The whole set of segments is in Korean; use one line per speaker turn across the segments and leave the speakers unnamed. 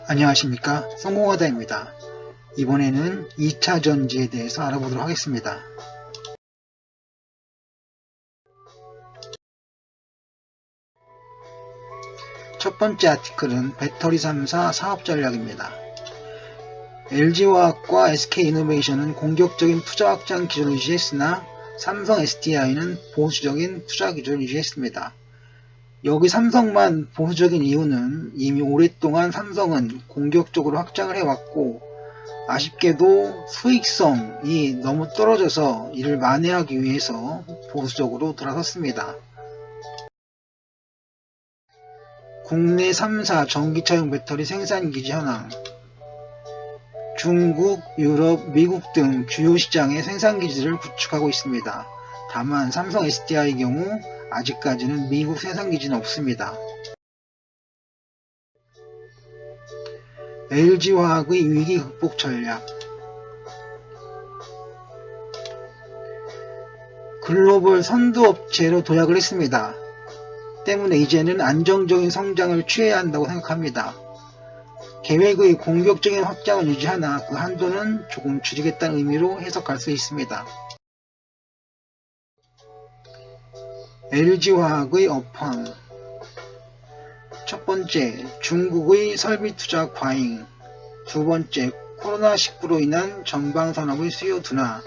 안녕하십니까, 성공하다입니다. 이번에는 2차 전지에 대해서 알아보도록 하겠습니다. 첫 번째 아티클은 배터리 3사 사업 전략입니다. LG화학과 SK이노베이션은 공격적인 투자 확장 기조를 유지했으나 삼성 SDI는 보수적인 투자 기조를 유지했습니다. 여기 삼성만 보수적인 이유는 이미 오랫동안 삼성은 공격적으로 확장을 해왔고 아쉽게도 수익성이 너무 떨어져서 이를 만회하기 위해서 보수적으로 돌아섰습니다. 국내 3사 전기차용 배터리 생산기지 현황. 중국, 유럽, 미국 등 주요 시장의 생산기지를 구축하고 있습니다. 다만 삼성 SDI의 경우 아직까지는 미국 생산기지는 없습니다. LG화학의 위기 극복 전략. 글로벌 선두업체로 도약을 했습니다. 때문에 이제는 안정적인 성장을 취해야 한다고 생각합니다. 계획의 공격적인 확장을 유지하나 그 한도는 조금 줄이겠다는 의미로 해석할 수 있습니다. LG화학의 업황. 첫 번째, 중국의 설비 투자 과잉. 두 번째, 코로나19로 인한 전방산업의 수요 둔화.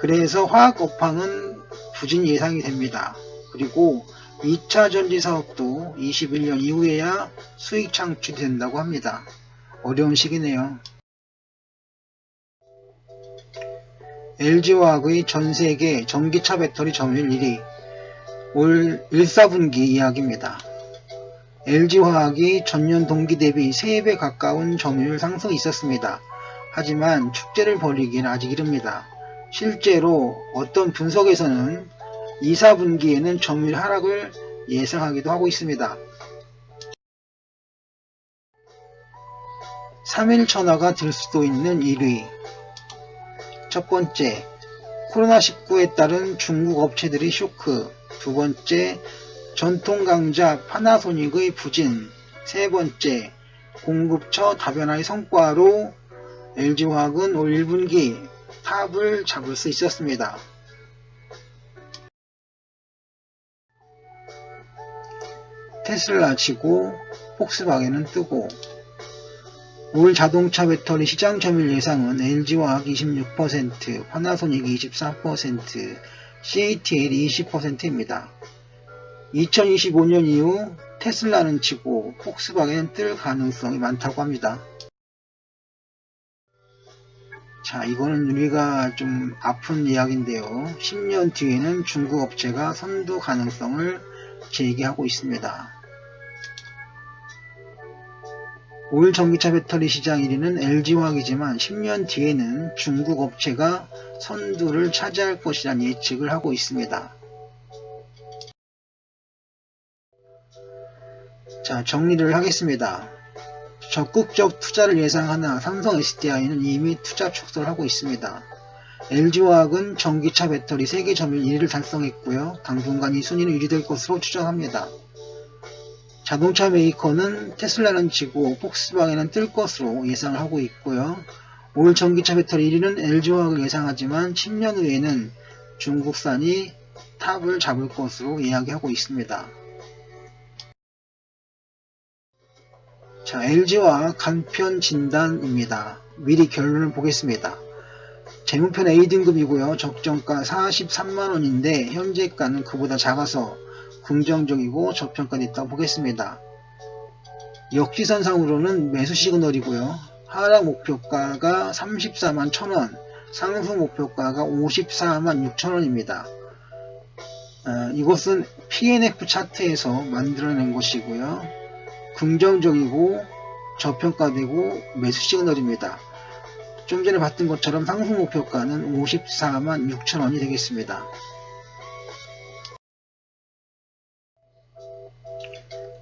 그래서 화학 업황은 부진 예상이 됩니다. 그리고 2차 전지 사업도 21년 이후에야 수익 창출이 된다고 합니다. 어려운 시기네요. LG화학의 전세계 전기차 배터리 점유율 1위. 올 1, 4분기 이야기입니다. LG화학이 전년 동기 대비 3배 가까운 점유율 상승이 있었습니다. 하지만 축제를 벌이기는 아직 이릅니다. 실제로 어떤 분석에서는 2, 4분기에는 점유율 하락을 예상하기도 하고 있습니다. 3일천하가 될 수도 있는 1위. 첫 번째, 코로나19에 따른 중국 업체들의 쇼크. 두 번째, 전통 강자 파나소닉의 부진. 세 번째, 공급처 다변화의 성과로 LG화학은 올 1분기 탑을 잡을 수 있었습니다. 테슬라 지고 폭스바겐은 뜨고. 올 자동차 배터리 시장 점유율 예상은 LG화학 26%, 파나소닉이 24%, CATL이 20%입니다. 2025년 이후 테슬라는 지고 폭스바겐은 뜰 가능성이 많다고 합니다. 자, 이거는 우리가 좀 아픈 이야기인데요. 10년 뒤에는 중국 업체가 선두 가능성을 제기하고 있습니다. 올 전기차 배터리 시장 1위는 LG화학이지만 10년 뒤에는 중국 업체가 선두를 차지할 것이라는 예측을 하고 있습니다. 자, 정리를 하겠습니다. 적극적 투자를 예상하나 삼성 SDI는 이미 투자 축소를 하고 있습니다. LG화학은 전기차 배터리 세계 점유율 1위를 달성했고요. 당분간 이 순위는 유지될 것으로 추정합니다. 자동차 메이커는 테슬라는 지고 폭스바겐은 뜰 것으로 예상을 하고 있고요. 올 전기차 배터리 1위는 LG화학을 예상하지만 10년 후에는 중국산이 탑을 잡을 것으로 이야기하고 있습니다. 자, LG화학 간편 진단입니다. 미리 결론을 보겠습니다. 재무편 A등급이고요. 적정가 43만원인데 현재가는 그보다 작아서 긍정적이고 저평가는 있다고 보겠습니다. 역지선상으로는 매수 시그널이고요. 하락 목표가가 34만 1000원, 상승 목표가가 54만 6000원입니다. 이것은 PNF 차트에서 만들어낸 것이고요. 긍정적이고 저평가되고 매수 시그널입니다. 좀 전에 봤던 것처럼 상승 목표가는 54만 6천원이 되겠습니다.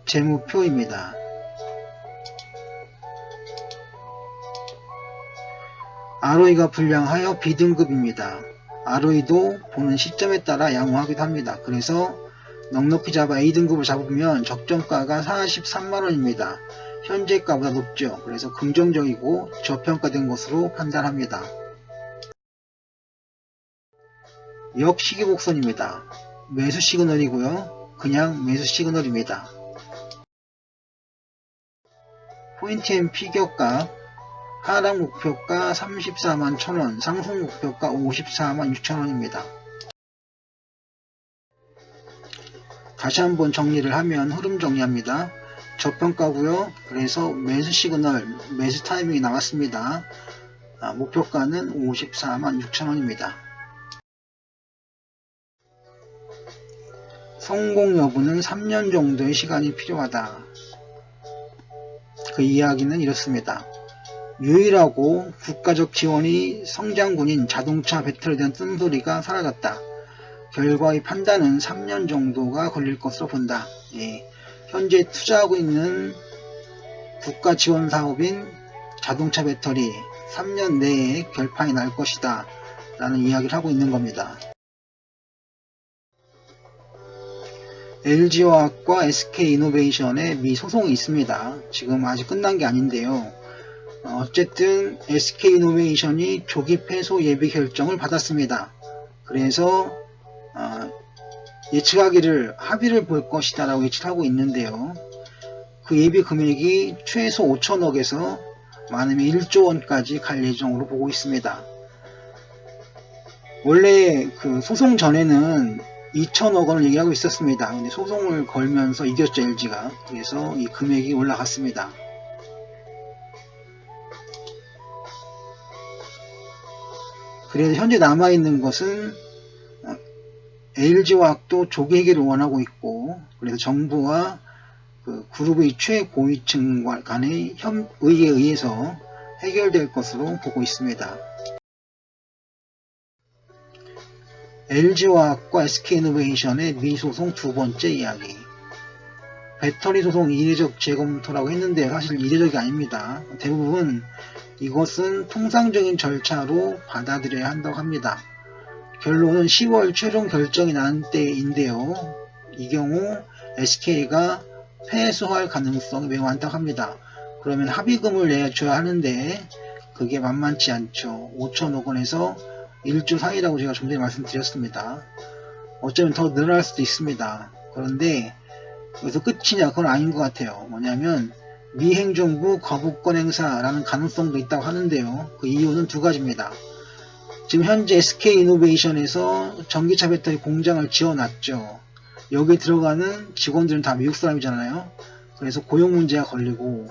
재무표입니다. ROE가 불량하여 B등급입니다. ROE도 보는 시점에 따라 양호하기도 합니다. 그래서 넉넉히 잡아 A등급을 잡으면 적정가가 43만원입니다. 현재가보다 높죠. 그래서 긍정적이고 저평가된 것으로 판단합니다. 역시기복선입니다. 매수 시그널이고요. 그냥 매수 시그널입니다. 포인트 M 피겨가 하락 목표가 34만 1000원, 상승 목표가 54만 6000원입니다. 다시 한번 정리를 하면 흐름 정리합니다. 저평가고요. 그래서 매수 시그널, 매수 타이밍이 나왔습니다. 목표가는 54만 6000원입니다. 성공 여부는 3년 정도의 시간이 필요하다. 그 이야기는 이렇습니다. 유일하고 국가적 지원이 성장군인 자동차 배터리에 대한 뜬소리가 사라졌다. 결과의 판단은 3년 정도가 걸릴 것으로 본다. 현재 투자하고 있는 국가 지원 사업인 자동차 배터리 3년 내에 결판이 날 것이다 라는 이야기를 하고 있는 겁니다. LG화학과 SK이노베이션의 미소송이 있습니다. 지금 아직 끝난 게 아닌데요. 어쨌든 SK이노베이션이 조기 패소 예비 결정을 받았습니다. 그래서 예측하기를 합의를 볼 것이다 라고 예측하고 있는데요. 그 예비 금액이 최소 5천억에서 많으면 1조 원까지 갈 예정으로 보고 있습니다. 원래 그 소송 전에는 2천억 원을 얘기하고 있었습니다. 근데 소송을 걸면서 이겼죠, LG가. 그래서 이 금액이 올라갔습니다. 그래서 현재 남아있는 것은 LG화학도 조기 해결을 원하고 있고, 그래서 정부와 그 그룹의 최고위층 간의 협의에 의해서 해결될 것으로 보고 있습니다. LG화학과 SK이노베이션의 미소송 두 번째 이야기. 배터리 소송 이례적 재검토라고 했는데 사실 이례적이 아닙니다. 대부분 이것은 통상적인 절차로 받아들여야 한다고 합니다. 결론은 10월 최종 결정이 나는 때인데요. 이 경우 SK가 패소할 가능성이 매우 많다고 합니다. 그러면 합의금을 내줘야 하는데 그게 만만치 않죠. 5천억 원에서 1조 사이라고 제가 좀 전에 말씀드렸습니다. 어쩌면 더 늘어날 수도 있습니다. 그런데 여기서 끝이냐? 그건 아닌 것 같아요. 뭐냐면 미행정부 거부권 행사라는 가능성도 있다고 하는데요. 그 이유는 두 가지입니다. 지금 현재 SK이노베이션에서 전기차 배터리 공장을 지어놨죠. 여기에 들어가는 직원들은 다 미국 사람이잖아요. 그래서 고용 문제가 걸리고,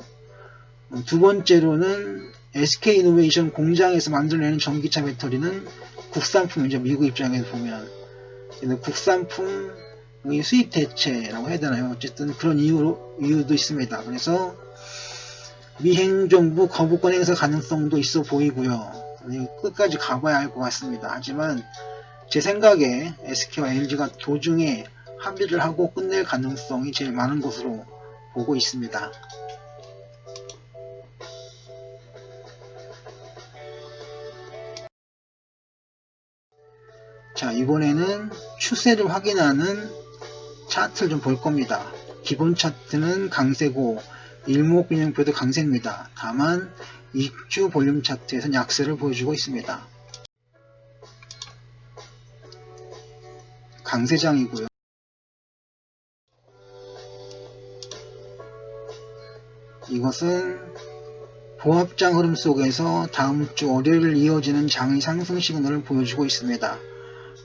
두 번째로는 SK이노베이션 공장에서 만들어내는 전기차 배터리는 국산품이죠. 미국 입장에서 보면. 국산품의 수입 대체라고 해야 되나요? 어쨌든 그런 이유도 있습니다. 그래서 미행정부 거부권 행사 가능성도 있어 보이고요. 끝까지 가봐야 할 것 같습니다. 하지만 제 생각에 SK와 LG가 도중에 합의를 하고 끝낼 가능성이 제일 많은 것으로 보고 있습니다. 자, 이번에는 추세를 확인하는 차트를 좀 볼 겁니다. 기본 차트는 강세고 일목균형표도 강세입니다. 다만 입주 볼륨 차트에서는 약세를 보여주고 있습니다. 강세장이고요. 이것은 보합장 흐름 속에서 다음주 월요일 이어지는 장의 상승 시그널을 보여주고 있습니다.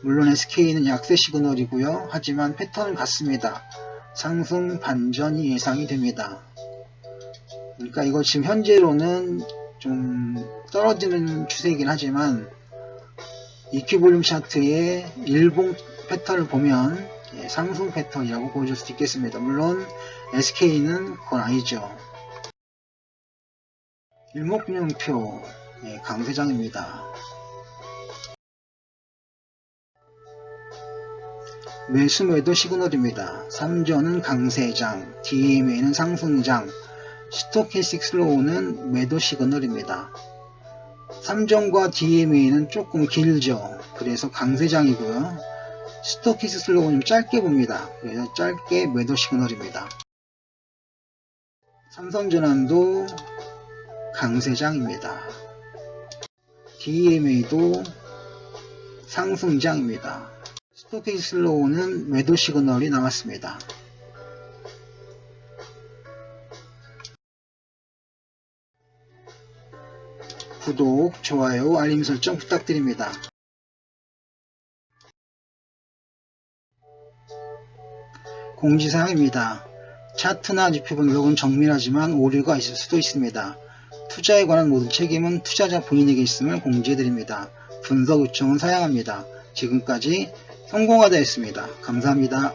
물론 SK는 약세 시그널이고요. 하지만 패턴은 같습니다. 상승 반전이 예상이 됩니다. 그러니까 이거 지금 현재로는 좀 떨어지는 추세이긴 하지만 EQ 볼륨 차트의 일봉 패턴을 보면 상승 패턴이라고 보여줄 수 있겠습니다. 물론 SK는 그건 아니죠. 일목균형표 강세장입니다. 매수 매도 시그널입니다. 3전은 강세장, DMA는 상승장, 스토캐스틱 슬로우는 매도 시그널입니다. 3전과 DMA는 조금 길죠. 그래서 강세장이고요. 스토캐스틱 슬로우는 짧게 봅니다. 그래서 짧게 매도 시그널입니다. 삼성전환도 강세장입니다. DMA도 상승장입니다. 스토캐스로우는 매도 시그널이 나왔습니다. 구독, 좋아요, 알림 설정 부탁드립니다. 공지사항입니다. 차트나 지표 분석은 정밀하지만 오류가 있을 수도 있습니다. 투자에 관한 모든 책임은 투자자 본인에게 있음을 공지해드립니다. 분석 요청은 사양합니다. 지금까지 성공하다였습니다. 감사합니다.